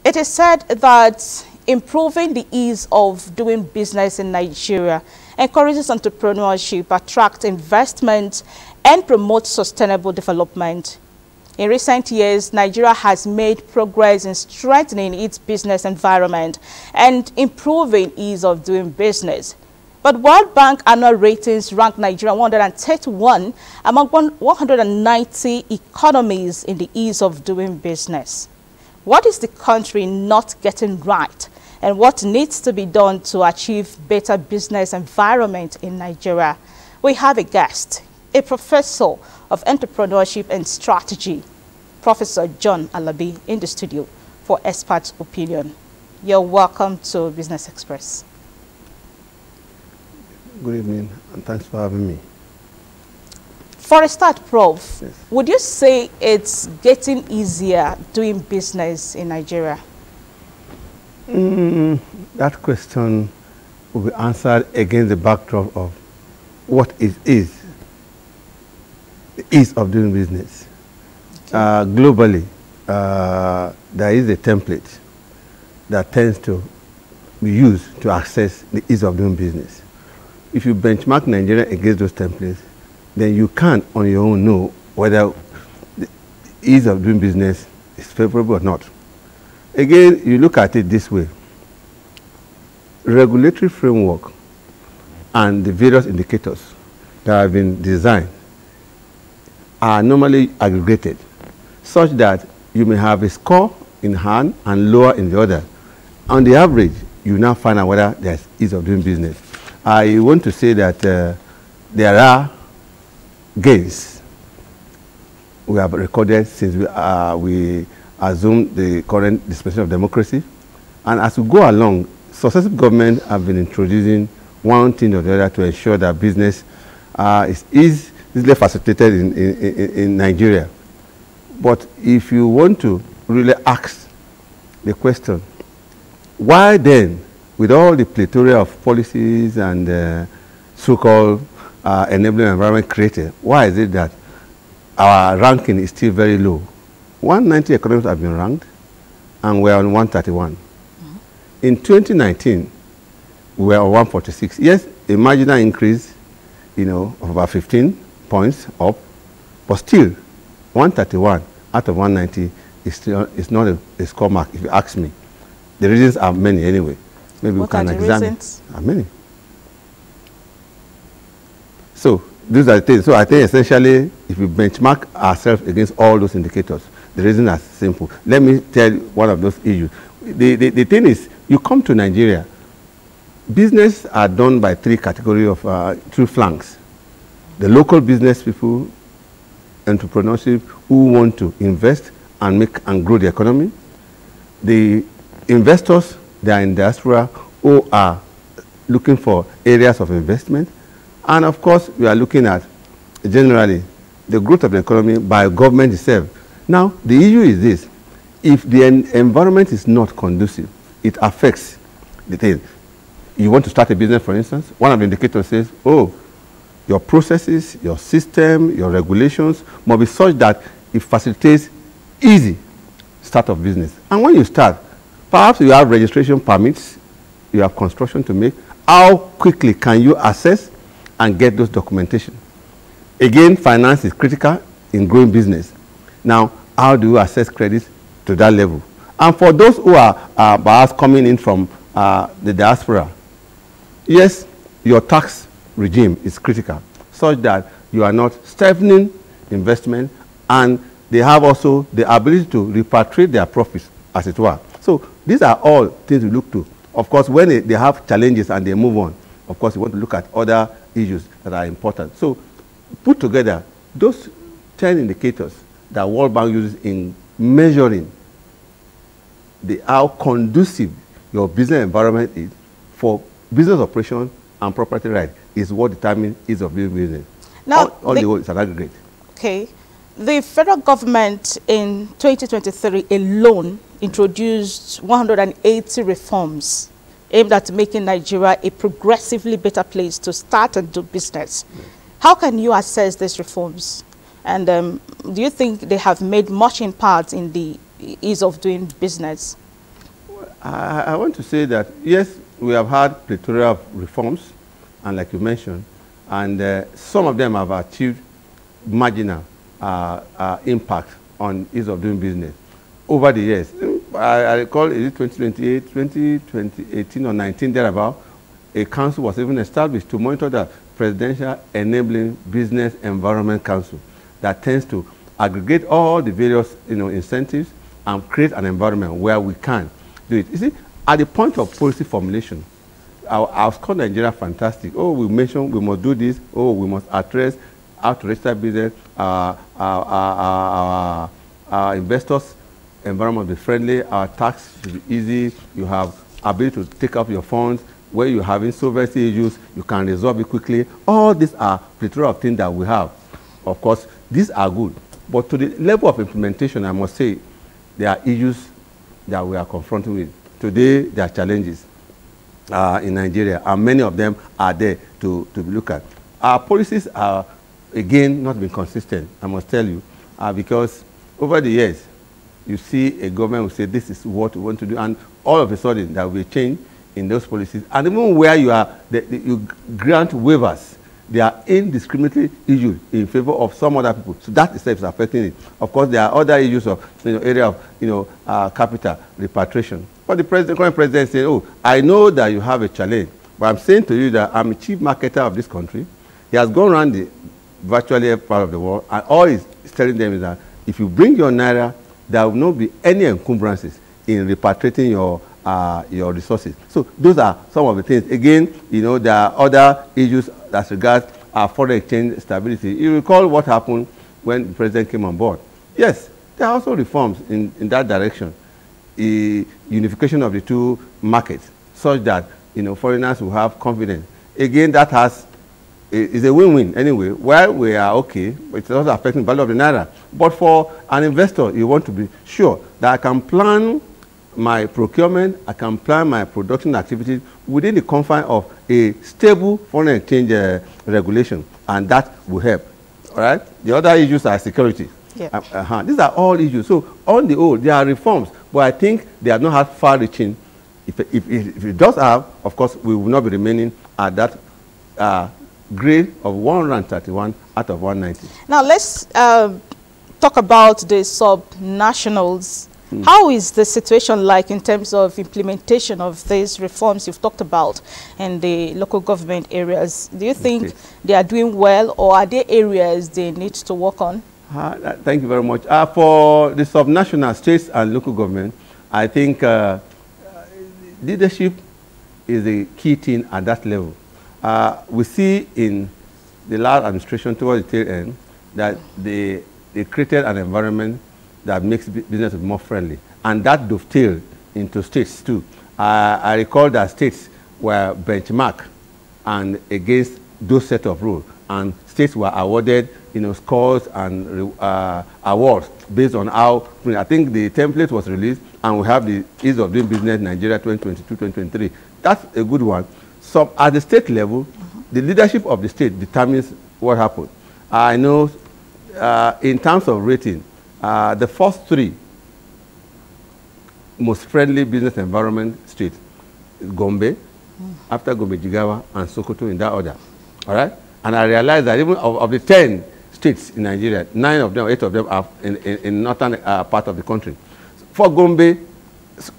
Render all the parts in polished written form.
It is said that improving the ease of doing business in Nigeria encourages entrepreneurship, attracts investment, and promotes sustainable development. In recent years, Nigeria has made progress in strengthening its business environment and improving ease of doing business. But World Bank annual ratings rank Nigeria 131 among 190 economies in the ease of doing business. What is the country not getting right, and what needs to be done to achieve better business environment in Nigeria? We have a guest, a professor of entrepreneurship and strategy, Professor John Alabi, in the studio for expert opinion. You're welcome to Business Express. Good evening, and thanks for having me. For a start, Prof, Yes. would you say it's getting easier doing business in Nigeria? That question will be answered against the backdrop of what it is, the ease of doing business. Okay. Globally, there is a template that tends to be used to access the ease of doing business. If you benchmark Nigeria against those templates, then you can't on your own know whether the ease of doing business is favorable or not. Again, you look at it this way. Regulatory framework and the various indicators that have been designed are normally aggregated such that you may have a score in hand and lower in the other. On the average, you now find out whether there's ease of doing business. I want to say that there are gains we have recorded since we assumed the current dispensation of democracy. And as we go along, successive governments have been introducing one thing or the other to ensure that business is easily facilitated in Nigeria. But if you want to really ask the question, why then, with all the plethora of policies and so-called enabling environment created, why is it that our ranking is still very low? 190 economies have been ranked, and we're on 131. In 2019, we were on 146. Yes, a marginal increase, of about 15 points up, but still, 131 out of 190 is not a score mark, if you ask me. The reasons are many anyway. Maybe what we can are the examine. reasons? Are many. So these are the things. So I think essentially, if we benchmark ourselves against all those indicators, the reason is simple. Let me tell you one of those issues. The thing is, you come to Nigeria, business are done by three categories of three flanks. The local business people, entrepreneurship, who want to invest and make and grow the economy. The investors, they are in diaspora, who are looking for areas of investment. And of course, we are looking at, generally, the growth of the economy by government itself. Now, the issue is this. If the environment is not conducive, it affects the thing. You want to start a business, for instance, one of the indicators says, oh, your processes, your system, your regulations must be such that it facilitates easy start of business. And when you start, perhaps you have registration permits, you have construction to make. How quickly can you assess and get those documentation? Again, finance is critical in growing business. Now, how do you assess credit to that level? And for those who are perhaps coming in from the diaspora, yes, your tax regime is critical, such that you are not stifling investment, and they have also the ability to repatriate their profits, as it were. So these are all things we look to. Of course, when they have challenges and they move on, of course, we want to look at other issues that are important. So put together those 10 indicators that World Bank uses in measuring how conducive your business environment is for business operation and property right is what determines ease of doing business. Now, all the whole is an aggregate. Okay. The federal government in 2023 alone introduced 180 reforms aimed at making Nigeria a progressively better place to start and do business. How can you assess these reforms? And do you think they have made much impact in the ease of doing business? I want to say that, yes, we have had plethora of reforms, and like you mentioned, and some of them have achieved marginal impact on ease of doing business over the years. I recall, is it 2018 or 19, thereabout, a council was even established to monitor the Presidential Enabling Business Environment Council that tends to aggregate all the various incentives and create an environment where we can do it. You see, at the point of policy formulation, I was called Nigeria fantastic. Oh, we mentioned we must do this. Oh, we must address how to register business, our investors' environment be friendly, our tax should be easy, you have ability to take up your funds, where you're having insolvency issues, you can resolve it quickly. All these are plethora of things that we have. Of course, these are good. But to the level of implementation, I must say, there are issues that we are confronting with. Today, there are challenges in Nigeria, and many of them are there to be looked at. Our policies are, again, not being consistent, I must tell you, because over the years, you see a government will say, this is what we want to do, and all of a sudden, there will be a change in those policies. And even where you are, you grant waivers, they are indiscriminately issued in favor of some other people. So that itself is affecting it. Of course, there are other issues of area of capital repatriation. But the current president said, oh, I know that you have a challenge, but I'm saying to you that I'm a chief marketer of this country. He has gone around the virtually every part of the world, and all he's telling them is that if you bring your naira, there will not be any encumbrances in repatriating your resources. So those are some of the things. Again, there are other issues as regards our foreign exchange stability. You recall what happened when the president came on board. Yes, there are also reforms in that direction. A unification of the two markets, such that foreigners will have confidence. Again, that is a win-win anyway. While we are okay, but it's also affecting the value of the naira. But for an investor, you want to be sure that I can plan my procurement, I can plan my production activities within the confine of a stable foreign exchange regulation, and that will help. All right. The other issues are security. Yeah. These are all issues. So on the whole, there are reforms, but I think they have not had far-reaching. If it does have, of course, we will not be remaining at that grade of 131 out of 190. Now let's talk about the sub-nationals. How is the situation like in terms of implementation of these reforms you've talked about in the local government areas? Do you think they are doing well, or are there areas they need to work on? Thank you very much. For the subnational states and local government, I think leadership is a key thing at that level. We see in the last administration towards the tail end that they created an environment that makes business more friendly, and that dovetailed into states too. I recall that states were benchmarked and against those set of rules, and states were awarded scores and awards based on how, I think the template was released, and we have the Ease of Doing Business Nigeria 2022-2023. That's a good one. So at the state level, the leadership of the state determines what happens. I know in terms of rating, the first three most friendly business environment states is Gombe, after Gombe, Jigawa, and Sokoto in that order. All right? And I realized that even of the 10 states in Nigeria, 9 of them, 8 of them are in northern part of the country. For Gombe,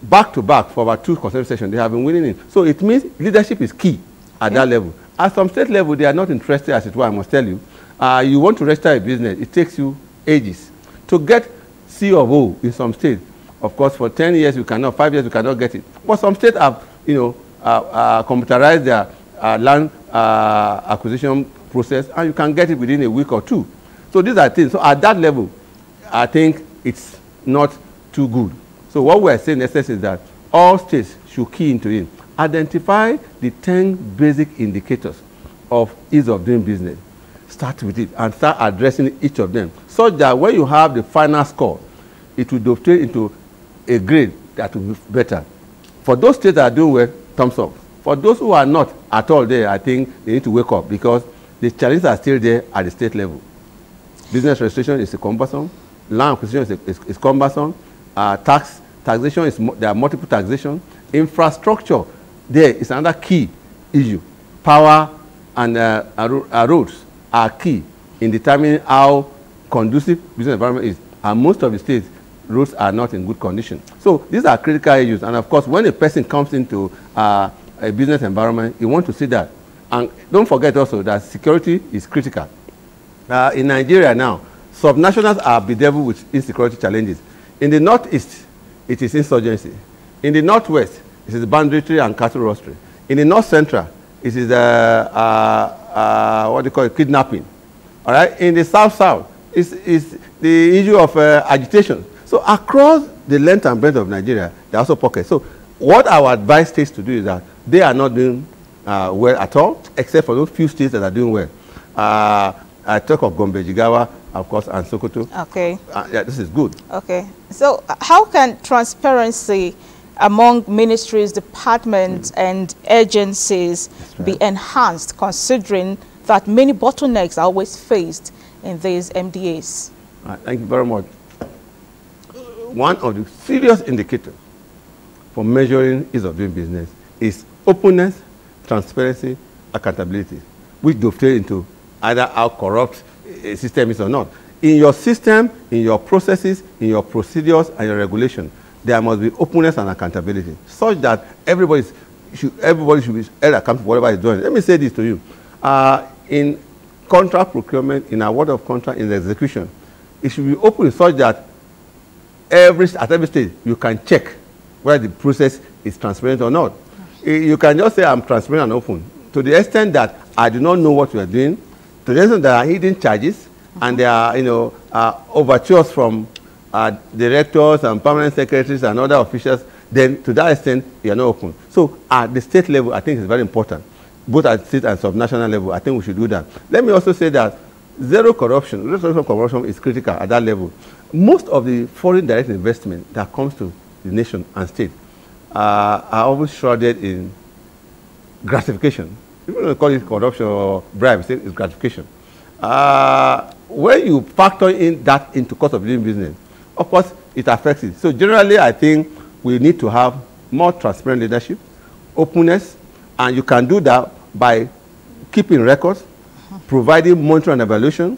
back to back for about 2 consecutive sessions, they have been winning it. So it means leadership is key at that level. At some state level, they are not interested, as it were, I must tell you. You want to register a business, it takes you ages. To get C of O in some states, of course, for 10 years you cannot, 5 years you cannot get it. But some states have, computerized their land acquisition process, and you can get it within a week or 2. So these are things. So at that level, I think it's not too good. So what we are saying, essence, is that all states should key into it. Identify the 10 basic indicators of ease of doing business. Start with it and start addressing each of them, so that when you have the final score, it will dovetail into a grade that will be better. For those states that are doing well, thumbs up. For those who are not at all there, I think they need to wake up, because the challenges are still there at the state level. Business registration is cumbersome. Land acquisition is cumbersome. Taxation there are multiple taxation. Infrastructure there is another key issue. Power and roads are key in determining how conducive business environment is. And most of the states, roads are not in good condition. So these are critical issues. And of course, when a person comes into a business environment, you want to see that. And don't forget also that security is critical. In Nigeria now, subnationals are bedeviled with insecurity challenges. In the northeast, it is insurgency. In the northwest, it is banditry and cattle rustling. In the north central, it is what do you call it, kidnapping. All right. In the south, is the issue of agitation. So across the length and breadth of Nigeria, there are also pockets. So what our advice states to do is that they are not doing well at all, except for those few states that are doing well. I talk of Gombe, Jigawa, of course, and Sokoto. Okay. Yeah, this is good. Okay. So how can transparency among ministries, departments, and agencies be enhanced, considering that many bottlenecks are always faced in these MDAs? Thank you very much. One of the serious indicators for measuring ease of doing business is openness, transparency, accountability, which dovetail into either how corrupt a system is or not. In your system, in your processes, in your procedures, and your regulation, there must be openness and accountability, such that everybody should be held accountable for whatever is doing. Let me say this to you. In contract procurement, in award of contract, in the execution, it should be open such that at every stage you can check whether the process is transparent or not. You can just say, I'm transparent and open, to the extent that I do not know what you are doing, to the extent there are hidden charges, and there are, overtures from directors and permanent secretaries and other officials, then to that extent, you are not open. So at the state level, I think it's very important, both at state and subnational level. I think we should do that. Let me also say that zero corruption is critical at that level. Most of the foreign direct investment that comes to the nation and state are always shrouded in gratification. People don't call it corruption or bribe, it's gratification. When you factor in that into cost of doing business, of course, it affects it. So generally, I think we need to have more transparent leadership, openness, and you can do that by keeping records, providing monitoring and evaluation,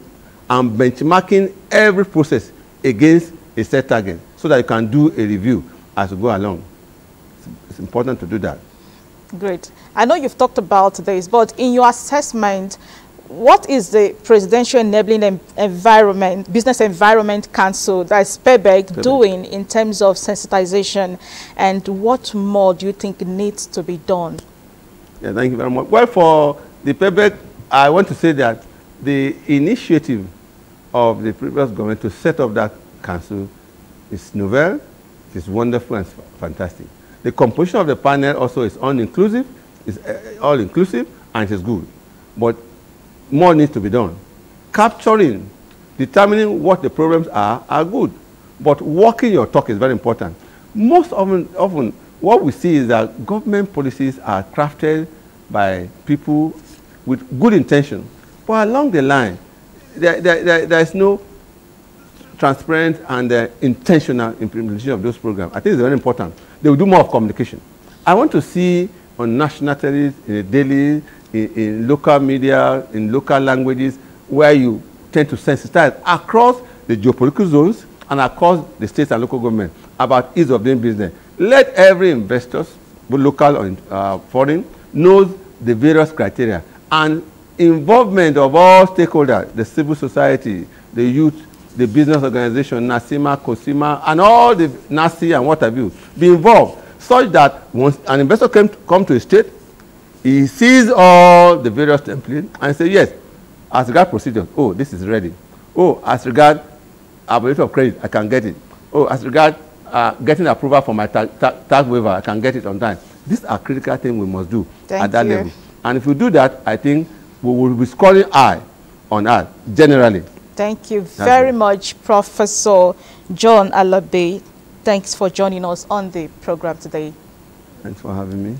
and benchmarking every process against a set target so that you can do a review as you go along. It's important to do that. Great. I know you've talked about this, but in your assessment, what is the Presidential Enabling Environment, Business Environment Council, that's PEBEC, doing in terms of sensitization, and what more do you think needs to be done? Yeah, thank you very much. Well, for the PEBEC, I want to say that the initiative of the previous government to set up that council is novel, it is wonderful and fantastic. The composition of the panel also is all-inclusive, and it is good. But more needs to be done. Capturing, determining what the problems are good. But walking your talk is very important. Most often, what we see is that government policies are crafted by people with good intention. But along the line, there is no transparent and intentional implementation of those programs. I think it's very important. They will do more of communication. I want to see on national television, in the daily, in local media, in local languages, where you tend to sensitize across the geopolitical zones and across the states and local government about ease of doing business. Let every investor, both local or foreign, knows the various criteria, and involvement of all stakeholders, the civil society, the youth, the business organization, NASIMA, COSIMA, and all the NASI and what have you, be involved, such that once an investor come to a state, he sees all the various templates and says, yes, as regard procedures, oh, this is ready. Oh, as regard ability of credit, I can get it. Oh, as regard getting approval for my tax waiver, I can get it on time. These are critical things we must do at that level. And if we do that, I think we will be scoring high on us, generally. Thank you very much, Professor John Alabi. Thanks for joining us on the program today. Thanks for having me.